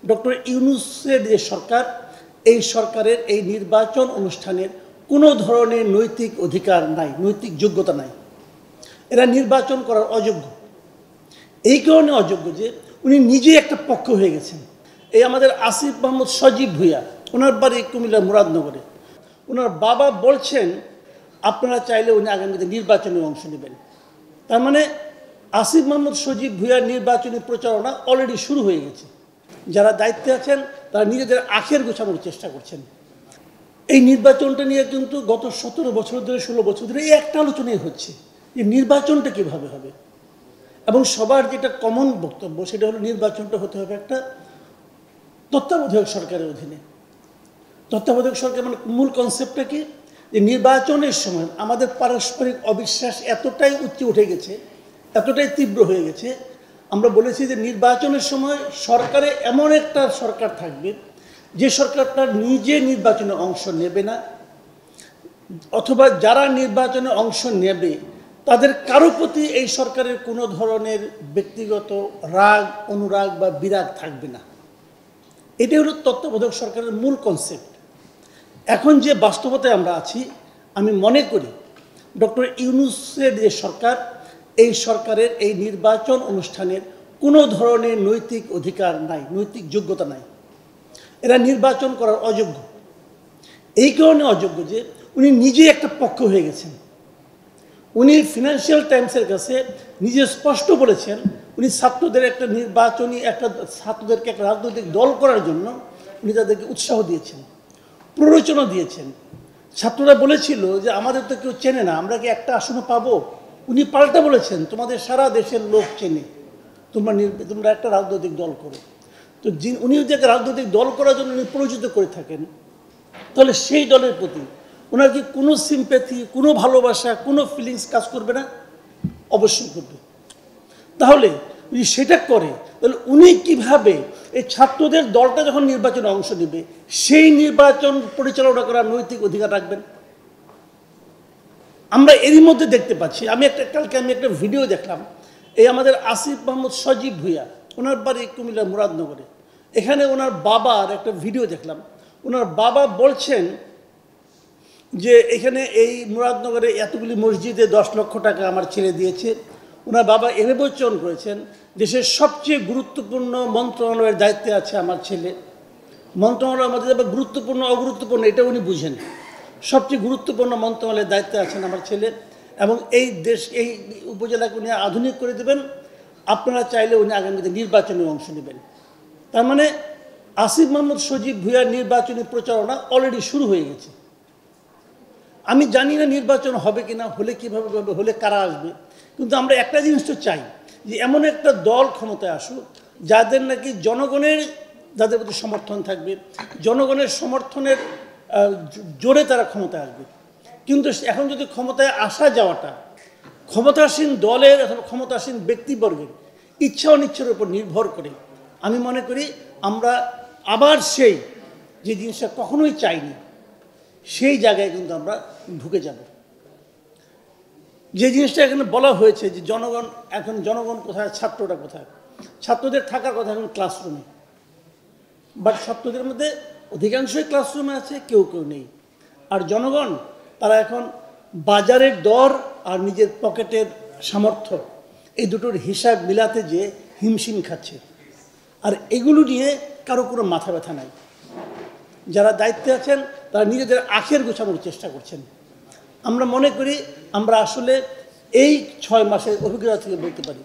Doctor ইউনূসের যে সরকার, এই সরকারের এই নির্বাচন অনুষ্ঠানের কোনো ধরনের নৈতিক অধিকার নাই, নৈতিক যোগ্যতা নাই। এরা নির্বাচন করার অযোগ্য। এই কারণে অযোগ্য যে উনি নিজে একটা পক্ষ হয়ে গেছেন। এই আমাদের আসিফ মাহমুদ সজীব ভূঁইয়া, ওনার বাড়ি কুমিল্লার মুরাদনগরে। ওনার বাবা বলছেন আপনারা চাইলে উনি আগামীতে নির্বাচনে অংশ নেবেন। তার মানে আসিফ মাহমুদ সজীব ভূঁইয়ার নির্বাচনী প্রচারণা অলরেডি শুরু হয়ে গেছে। যারা দায়িত্বে আছেন তারা নিজেদের আখের গোছানোর চেষ্টা করছেন। এই নির্বাচনটা নিয়ে কিন্তু গত 17 বছর ধরে 16 বছর ধরে এই একটা আলোচনাই হচ্ছে যে নির্বাচনটা কীভাবে হবে, এবং সবার যেটা কমন বক্তব্য সেটা হলো নির্বাচনটা হতে হবে একটা তত্ত্বাবধায়ক সরকারের অধীনে। তত্ত্বাবধায়ক সরকার মানে মূল কনসেপ্টটা কি, যে নির্বাচনের সময় আমাদের পারস্পরিক অবিশ্বাস এতটাই উচ্চে উঠে গেছে, এতটাই তীব্র হয়ে গেছে, আমরা বলেছি যে নির্বাচনের সময় সরকারে এমন একটা সরকার থাকবে যে সরকারটা নিজে নির্বাচনে অংশ নেবে না, অথবা যারা নির্বাচনে অংশ নেবে তাদের কারো প্রতি এই সরকারের কোনো ধরনের ব্যক্তিগত রাগ, অনুরাগ বা বিরাগ থাকবে না। এটাই হলো তত্ত্বাবধায়ক সরকারের মূল কনসেপ্ট। এখন যে বাস্তবতায় আমরা আছি, আমি মনে করি ডক্টর ইউনূসের যে সরকার, এই সরকারের এই নির্বাচন অনুষ্ঠানের কোনো ধরনের নৈতিক অধিকার নাই, নৈতিক যোগ্যতা নাই। এরা নির্বাচন করার অযোগ্য। এই কারণে অযোগ্য যে উনি নিজে একটা পক্ষ হয়ে গেছেন। উনি ফিনান্সিয়াল টাইমসের কাছে নিজে স্পষ্ট বলেছেন উনি ছাত্রদের একটা ছাত্রদেরকে একটা রাজনৈতিক দল করার জন্য উনি তাদেরকে উৎসাহ দিয়েছেন, প্ররোচনা দিয়েছেন। ছাত্ররা বলেছিল যে আমাদের তো কেউ চেনে না, আমরা কি একটা আসনও পাবো? উনি পাল্টা বলেছেন তোমাদের সারা দেশের লোক চেনে, তোমরা একটা রাজনৈতিক দল করো। তো উনি যদি একটা রাজনৈতিক দল করার জন্য উনি প্ররোচিত করে থাকেন, তাহলে সেই দলের প্রতি ওনার কি কোনো সিম্প্যাথি, কোনো ভালোবাসা, কোনো ফিলিংস কাজ করবে না? অবশ্যই করবে। তাহলে যদি সেটা করে তাহলে উনি কিভাবে এই ছাত্রদের দলটা যখন নির্বাচনে অংশ নেবে সেই নির্বাচন পরিচালনা করার নৈতিক অধিকার রাখবেন? আমরা এরই মধ্যে দেখতে পাচ্ছি, কালকে আমি একটা ভিডিও দেখলাম, এই আমাদের আসিফ মাহমুদ সজীব ভূঁইয়া, ওনার বাড়ি কুমিল্লার মুরাদনগরে। এখানে ওনার বাবার একটা ভিডিও দেখলাম। ওনার বাবা বলছেন যে এখানে এই মুরাদনগরে এতগুলি মসজিদে 10 লক্ষ টাকা আমার ছেলে দিয়েছে। ওনার বাবা এভাবে উচ্চারণ করেছেন দেশের সবচেয়ে গুরুত্বপূর্ণ মন্ত্রণালয়ের দায়িত্বে আছে আমার ছেলে। মন্ত্রণালয়ের মধ্যে যাবে গুরুত্বপূর্ণ অগুরুত্বপূর্ণ এটা উনি বুঝেন। সবচেয়ে গুরুত্বপূর্ণ মন্ত্রণালয়ের দায়িত্বে আছেন আমার ছেলে, এবং এই উপজেলাকে উনি আধুনিক করে দেবেন। আপনারা চাইলে উনি আগামীতে নির্বাচনে অংশ নেবেন। তার মানে আসিফ মাহমুদ সজীব ভূঁইয়ার নির্বাচনী প্রচারণা অলরেডি শুরু হয়ে গেছে। আমি জানি না নির্বাচন হবে কিনা, হলে কীভাবে হবে, হলে কারা আসবে, কিন্তু আমরা একটা জিনিস তো চাই যে এমন একটা দল ক্ষমতায় আসুক যাদের নাকি যাদের প্রতি সমর্থন থাকবে, জনগণের সমর্থনের জোরে তারা ক্ষমতায় আসবে। কিন্তু এখন যদি ক্ষমতায় আসা যাওয়াটা ক্ষমতাসীন দলের অথবা ক্ষমতাসীন ব্যক্তিবর্গের ইচ্ছা অনিচ্ছার উপর নির্ভর করে, আমি মনে করি আমরা আবার সেই যে জিনিসটা কখনোই চাইনি সেই জায়গায় কিন্তু আমরা ঢুকে যাব। যে জিনিসটা এখানে বলা হয়েছে যে জনগণ কোথায়, ছাত্ররা কোথায়, ছাত্রদের থাকার কথা এখন ক্লাসরুমে, বাট ছাত্রদের মধ্যে অধিকাংশই ক্লাসরুমে আছে, কেউ কেউ নেই। আর জনগণ তারা এখন বাজারের দর আর নিজের পকেটের সামর্থ্য এই দুটোর হিসাব মিলাতে যে হিমশিম খাচ্ছে। আর এগুলো নিয়ে কারো কোনো মাথা ব্যথা নাই। যারা দায়িত্বে আছেন তারা নিজেদের আখের গোছানোর চেষ্টা করছেন। আমরা মনে করি আমরা আসলে এই 6 মাসের অভিজ্ঞতা থেকে বলতে পারি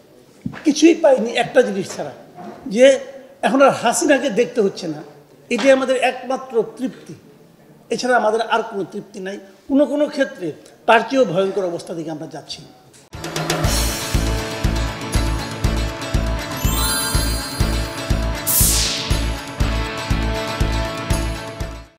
কিছুই পাইনি একটা জিনিস ছাড়া, যে এখন আর হাসিনাকে দেখতে হচ্ছে না। এটাই আমাদের একমাত্র তৃপ্তি, এছাড়া আমাদের আর কোনো তৃপ্তি নাই। কোনো ক্ষেত্রে তার চেয়েও ভয়ঙ্কর অবস্থা দিকে আমরা যাচ্ছি।